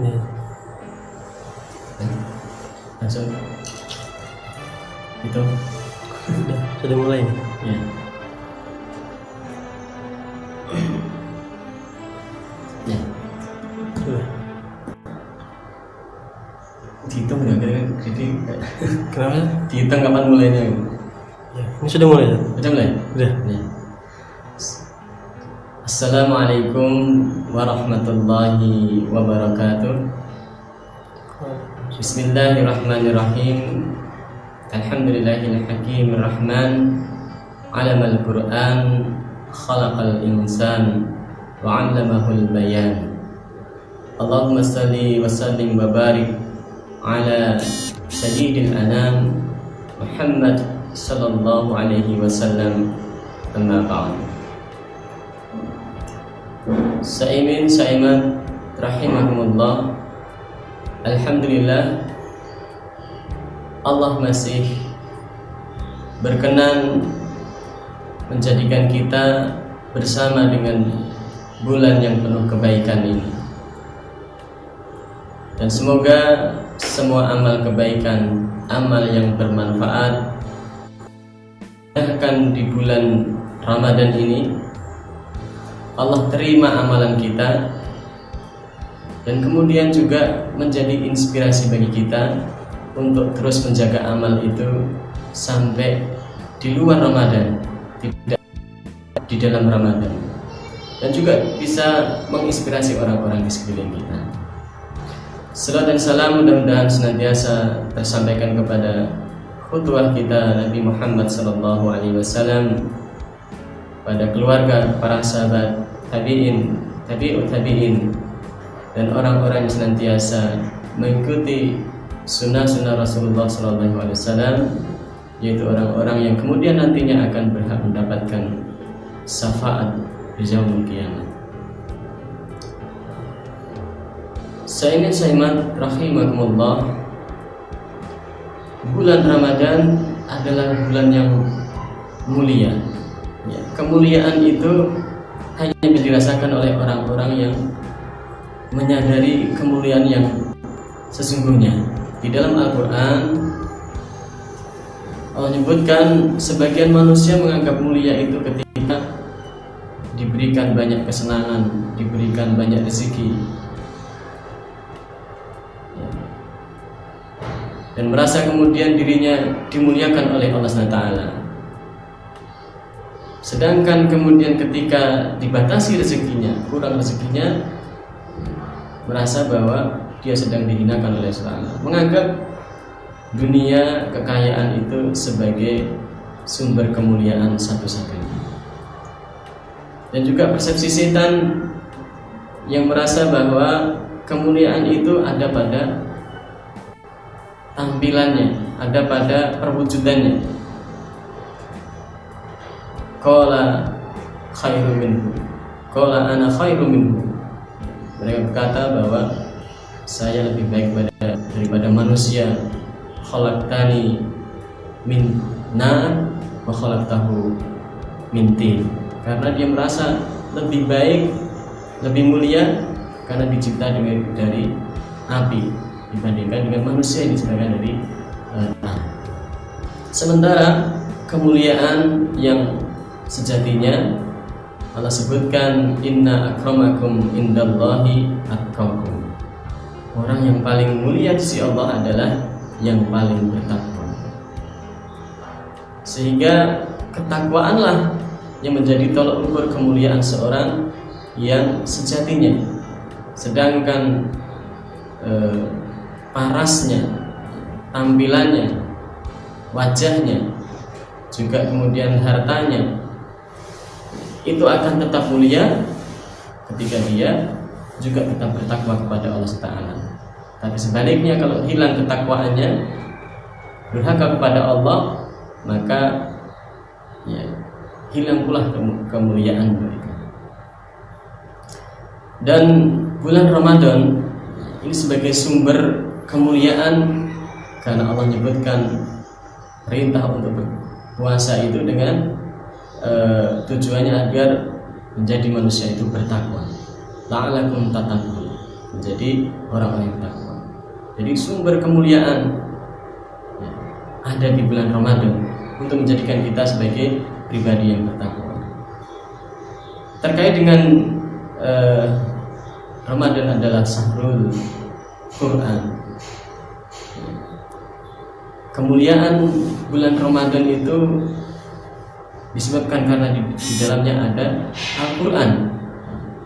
Ya. Langsung itu Sudah mulai nih. ya. Ya, Sudah. dihitung ya kira-kira, jadi Kenapa? dihitung kapan mulainya? Ya. Ini sudah mulai ya? Udah mulai? Sudah. Ya. Assalamualaikum warahmatullahi wabarakatuh. Bismillahirrahmanirrahim. Alhamdulillahil hakimir rahman. Alamal Qur'an, khalaqal insan wa 'allamahul bayan. Allahumma salli wa sallim wa barik ala sayyidil anam Muhammad sallallahu alaihi wasallam. Amma ba'd. Saimin saimat rahimakumullah. Alhamdulillah, Allah masih berkenan menjadikan kita bersama dengan bulan yang penuh kebaikan ini. Dan semoga semua amal kebaikan, amal yang bermanfaat akan di bulan Ramadan ini Allah terima amalan kita, dan kemudian juga menjadi inspirasi bagi kita untuk terus menjaga amal itu sampai di luar Ramadan, tidak di dalam Ramadan, dan juga bisa menginspirasi orang-orang di sekeliling kita. Salawat dan salam mudah-mudahan senantiasa tersampaikan kepada khutbah kita Nabi Muhammad SAW, pada keluarga, para sahabat, tabi'in, tabi'ut tabi'in, dan orang-orang yang senantiasa mengikuti sunnah-sunnah Rasulullah SAW, yaitu orang-orang yang kemudian nantinya akan berhak mendapatkan syafaat di yaumul qiyamah. Saimin saimat rahimakumullah, bulan Ramadan adalah bulan yang mulia. Ya, kemuliaan itu hanya dirasakan oleh orang-orang yang menyadari kemuliaan yang sesungguhnya. Di dalam Al-Quran Allah menyebutkan sebagian manusia menganggap mulia itu ketika diberikan banyak kesenangan, diberikan banyak rezeki, ya, dan merasa kemudian dirinya dimuliakan oleh Allah SWT. Sedangkan kemudian ketika dibatasi rezekinya, kurang rezekinya, merasa bahwa dia sedang dihinakan oleh Allah, menganggap dunia, kekayaan itu sebagai sumber kemuliaan satu-satunya. Dan juga persepsi setan yang merasa bahwa kemuliaan itu ada pada tampilannya, ada pada perwujudannya. Qala khairu minhu, qala ana khairu minhu. Mereka berkata bahwa saya lebih baik daripada manusia. Khalaqtani min nar wa khalaqtahu min tin. Karena dia merasa lebih baik, lebih mulia karena dicipta dari api dibandingkan dengan manusia yang diciptakan dari tanah. Sementara kemuliaan yang sejatinya Allah sebutkan, inna akramakum indallahi atqakum. Orang yang paling mulia di sisi Allah adalah yang paling bertakwa. Sehingga ketakwaanlah yang menjadi tolak ukur kemuliaan seorang yang sejatinya. Sedangkan parasnya, tampilannya, wajahnya, juga kemudian hartanya, itu akan tetap mulia ketika dia juga tetap bertakwa kepada Allah Ta'ala. Tapi sebaliknya, kalau hilang ketakwaannya, durhaka kepada Allah, maka ya, hilang pula kemuliaan mereka. Dan bulan Ramadan ini sebagai sumber kemuliaan karena Allah menyebutkan perintah untuk berpuasa itu dengan tujuannya agar menjadi manusia itu bertakwa. La'alakum tattaqun. menjadi orang-orang yang bertakwa. Jadi sumber kemuliaan ya, ada di bulan Ramadan untuk menjadikan kita sebagai pribadi yang bertakwa. Terkait dengan Ramadan adalah syahrul Quran. Kemuliaan bulan Ramadan itu disebabkan karena di dalamnya ada Al-Quran.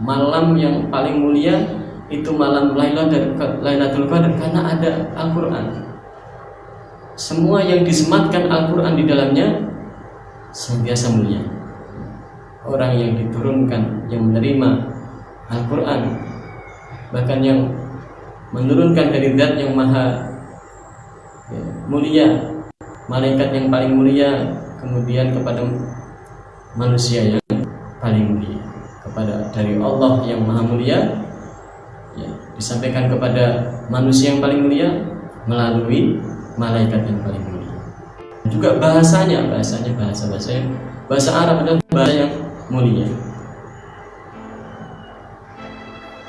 Malam yang paling mulia itu malam Lailatul Qadar karena ada Al-Quran. Semua yang disematkan Al-Quran di dalamnya senantiasa mulia. Orang yang diturunkan, yang menerima Al-Quran, bahkan yang menurunkan dari zat yang maha mulia, malaikat yang paling mulia, kemudian kepada manusia yang paling mulia, kepada dari Allah yang maha mulia ya, disampaikan kepada manusia yang paling mulia melalui malaikat yang paling mulia. Juga bahasanya bahasa Arab adalah bahasa yang mulia.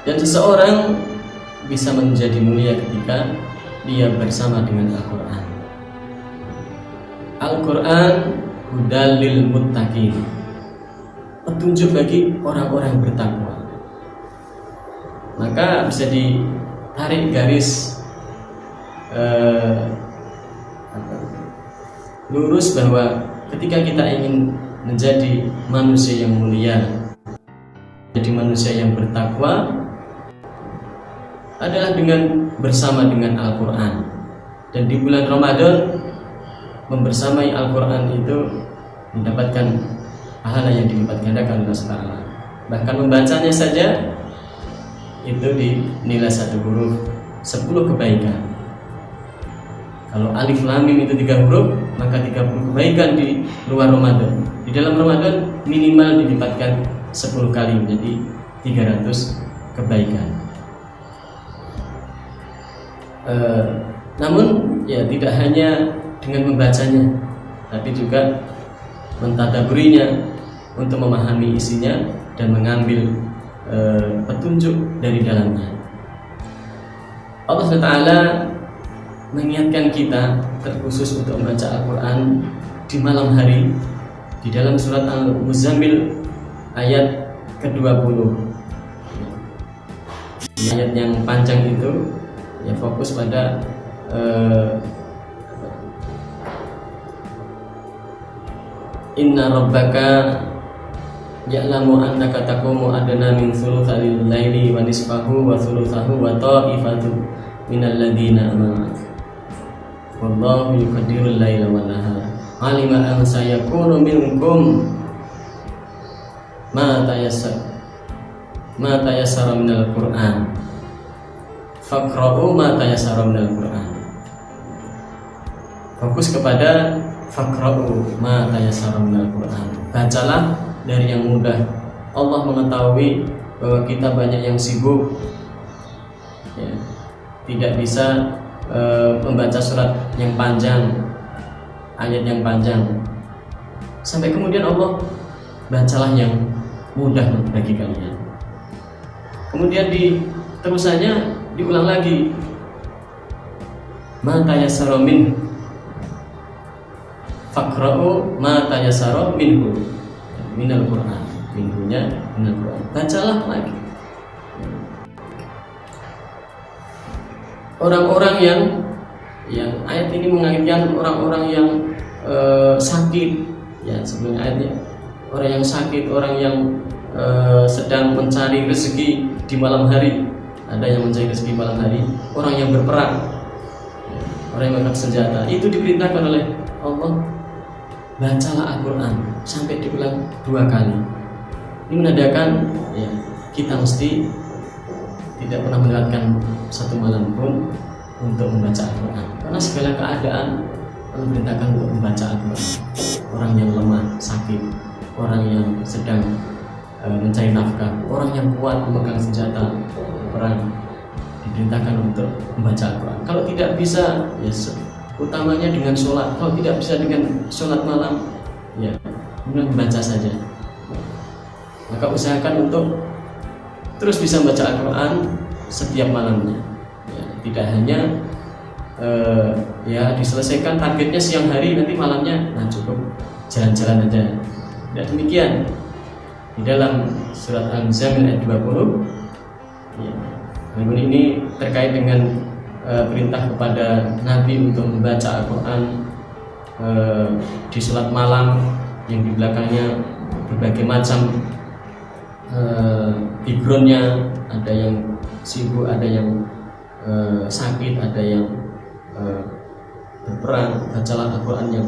Dan seseorang bisa menjadi mulia ketika dia bersama dengan Al-Quran. Al-Quran hudal lil muttaqin, petunjuk bagi orang-orang bertakwa. Maka bisa ditarik garis lurus bahwa ketika kita ingin menjadi manusia yang mulia, jadi manusia yang bertakwa, adalah dengan bersama dengan Al-Quran. Dan di bulan Ramadan membersamai Al-Quran itu mendapatkan pahala yang dilipat gandakan oleh Allah Ta'ala. Bahkan membacanya saja itu dinilai satu huruf 10 kebaikan. Kalau alif lam mim itu 3 huruf, maka 30 kebaikan di luar Ramadan. Di dalam Ramadan minimal dilipatkan 10 kali menjadi 300 kebaikan. Namun ya tidak hanya dengan membacanya, tapi juga mentadaburinya untuk memahami isinya dan mengambil petunjuk dari dalamnya. Allah SWT mengingatkan kita terkhusus untuk membaca Al-Quran di malam hari di dalam surat Al-Muzammil ayat ke-20. Ayat yang panjang itu ya fokus pada inna rabbaka ya'lamu annaka taqumu adna min thuluthil laili wa nisfahu wa thuluthahu wa ta'ifatu minal ladzina amanu wallahu yuqaddirul laila wan nahara alima an sayakunu minkum ma tayassara minal qur'an faqra'u ma tayassara minal qur'an. Fokus kepada faqra'u ma tayassara minal qur'an. Bacalah dari yang mudah. Allah mengetahui bahwa kita banyak yang sibuk ya, tidak bisa membaca surat yang panjang, ayat yang panjang. Sampai kemudian Allah bacalah yang mudah bagi kalian. Kemudian terusannya diulang lagi ma tayassara min faqra'u ma tayassara minhu minal Qur'an, minhunya minal Qur'an. Bacalah lagi. Orang-orang yang ayat ini mengaitkan orang-orang yang sakit ya, sebelum ayatnya orang yang sakit, orang yang sedang mencari rezeki di malam hari. Ada yang mencari rezeki malam hari, orang yang berperang, orang yang mengangkat senjata, itu diperintahkan oleh Allah bacalah Al-Quran sampai diulang 2 kali. Ini menandakan ya, kita mesti tidak pernah melewatkan satu malam pun untuk membaca Al-Quran, karena segala keadaan Allah perintahkan untuk membaca Al-Quran. Orang yang lemah, sakit, orang yang sedang mencari nafkah, orang yang kuat memegang senjata perang, diperintahkan untuk membaca Al-Quran. Kalau tidak bisa, ya utamanya dengan sholat. Kalau tidak bisa dengan sholat malam, ya kemudian membaca saja. Maka usahakan untuk terus bisa membaca Al-Quran setiap malamnya. Ya, tidak hanya ya diselesaikan targetnya siang hari, nanti malamnya nah cukup jalan-jalan aja. Tidak demikian. Di dalam surat Al-Muzammil ayat 20 ya, ini terkait dengan perintah kepada Nabi untuk membaca Al-Quran di sholat malam yang di belakangnya berbagai macam backgroundnya, ada yang sibuk, ada yang sakit, ada yang berperang. Bacalah Al-Quran yang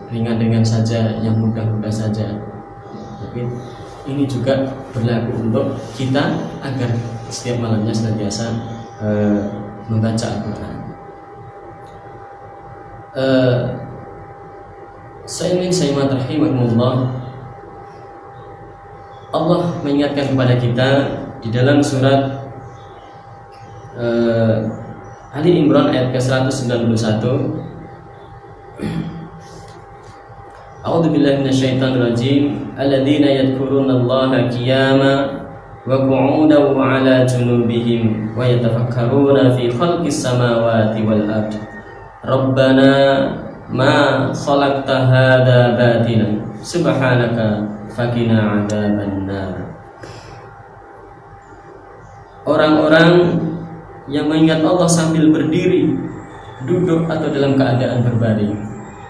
ringan-ringan saja, yang mudah-mudah saja. Tapi ini juga berlaku untuk kita agar setiap malamnya senantiasa membaca Al-Quran. Sayyidina rahimahullah, Allah mengingatkan kepada kita di dalam surat Ali Imran ayat ke-191. A'udzu billahi minasyaitonir rajim. Alladzina yadhkurunallaha qiyaman wa qu'udan wa 'ala junubihim wa yatafakkaruna fi khalqis samawati wal ardi. Rabbana ma khalaqta hadza batilan subhanaka faqina 'adzabannar. Orang-orang yang mengingat Allah sambil berdiri, duduk atau dalam keadaan berbaring.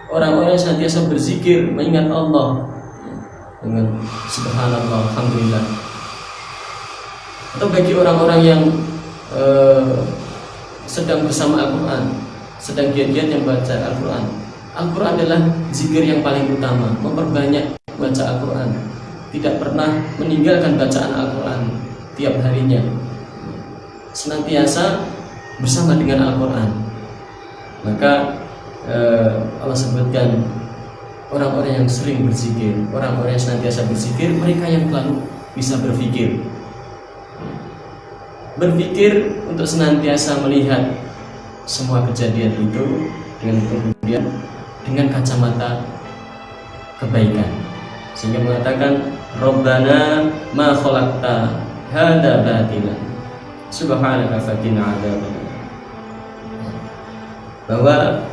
Orang-orang yang senantiasa berzikir, mengingat Allah dengan subhanallah, alhamdulillah. Atau bagi orang-orang yang sedang bersama Al-Quran, sedang giat-giat yang baca Al-Quran. Al-Quran adalah zikir yang paling utama, memperbanyak baca Al-Quran, tidak pernah meninggalkan bacaan Al-Quran tiap harinya, senantiasa bersama dengan Al-Quran. Maka Allah sebutkan orang-orang yang sering berzikir, orang-orang yang senantiasa berzikir, mereka yang selalu bisa berpikir untuk senantiasa melihat semua kejadian itu dengan kemudian dengan kacamata kebaikan, sehingga mengatakan Rabbana ma khalaqta hadza batilan subhanaka faqina adzabannar, bahwa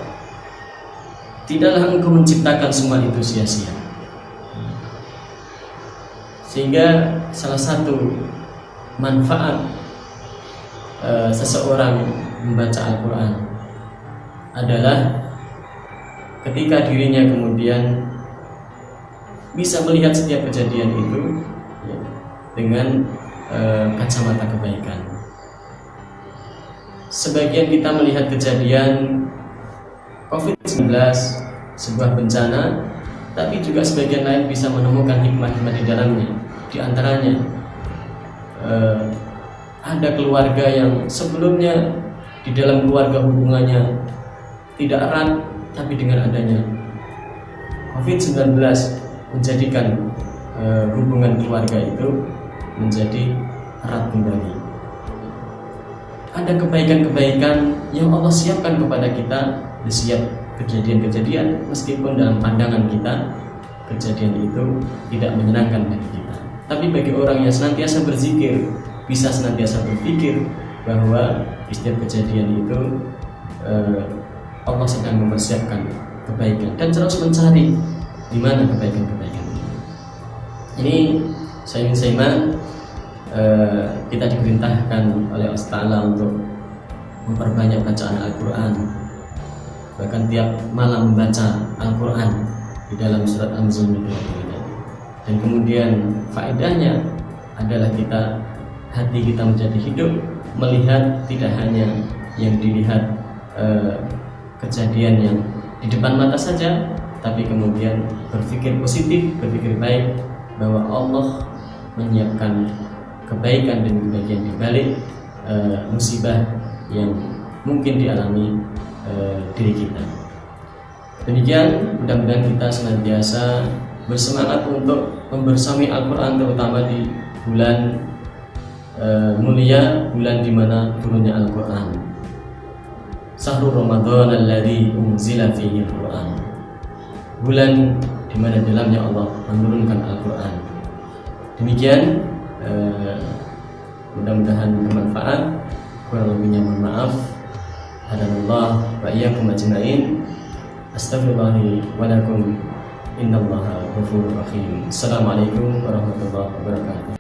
tidaklah engkau menciptakan semua itu sia-sia. Sehingga salah satu manfaat seseorang membaca Al-Quran adalah ketika dirinya kemudian bisa melihat setiap kejadian itu ya, dengan kacamata kebaikan. Sebagian kita melihat kejadian COVID-19 sebuah bencana, tapi juga sebagian lain bisa menemukan hikmah-hikmah di dalamnya. Di antaranya ada keluarga yang sebelumnya di dalam keluarga hubungannya tidak erat, tapi dengan adanya COVID-19 menjadikan hubungan keluarga itu menjadi erat kembali. Ada kebaikan-kebaikan yang Allah siapkan kepada kita di setiap kejadian-kejadian, meskipun dalam pandangan kita kejadian itu tidak menyenangkan bagi kita. Tapi bagi orang yang senantiasa berzikir, bisa senantiasa berpikir bahwa di setiap kejadian itu Allah sedang mempersiapkan kebaikan dan terus mencari di mana kebaikan-kebaikan ini. Ini sayang-sayang kita diperintahkan oleh Allah Ta'ala untuk memperbanyak bacaan Al-Quran, bahkan tiap malam membaca Al-Quran di dalam surat Al-Muzammil. Dan kemudian faedahnya adalah hati kita menjadi hidup, melihat tidak hanya yang dilihat kejadian yang di depan mata saja, tapi kemudian berpikir positif, berpikir baik, bahwa Allah menyiapkan kebaikan dan kebahagiaan di balik musibah yang mungkin dialami diri kita. Demikian, mudah-mudahan kita senantiasa bersemangat untuk membersami Al-Quran, terutama di bulan mulia, bulan di mana turunnya Al-Quran. Syahrul Ramadan alladzi unzila fihi Al-Quran, bulan di mana dalamnya Allah menurunkan Al-Quran. Demikian, mudah mudah-mudahan bermanfaat. Kurang lebihnya mohon maaf. Hadanallah wa iyyakum ajmain. Astaghfirullahi wa lakum. Innallaha ghafurur rahim. Assalamualaikum warahmatullahi wabarakatuh.